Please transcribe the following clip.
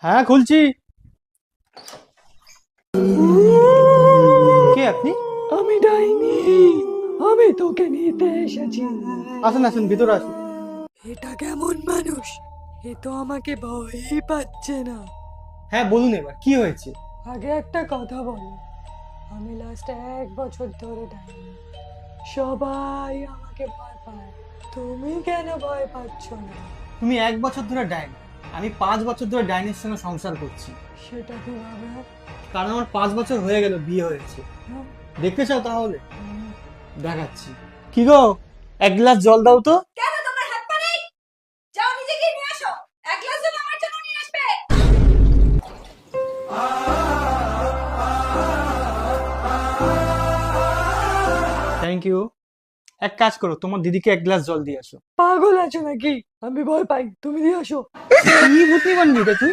হ্যাঁ, খুলছি। কে আপনি? আমি ডাইনি। আমি তোকে নিতে এসেছি। আসুন আসুন, ভিতরে আসুন। এটা কেমন মানুষ? এ তো আমাকে ভয়ই পাচ্ছে না। হ্যাঁ, বলুন এবার কি হয়েছে? আগে একটা কথা বলো, আমি লাস্ট 1 বছর ধরে ডাইনি। সবাই আমাকে ভয় পায়, তুমি কেন ভয় পাচ্ছ না? তুমি 1 বছর ধরে ডাইনি, আমি 5 বছর ধরে ডাইনির সঙ্গে সংসার করছি। সেটা কিভাবে? কারণ আমার 5 বছর হয়ে গেল বিয়ে হয়েছে। হুম, দেখতে চাও তাহলে? হুম। দেখাচ্ছি। কি গো, এক গ্লাস জল দাও তো। কেন তোমার হাত পা নেই? যাও নিজে গিয়ে নিয়ে আসো। এক গ্লাস জল আমার জন্য নিয়ে আসবে। Thank you. এক কাজ করো, তোমার দিদিকে এক গ্লাস জল দিয়ে আসো। পাগল আছো নাকি? আমি ভয় পাই, তুমি দিয়ে আসো। কি ভূতনি বানবি রে তুই?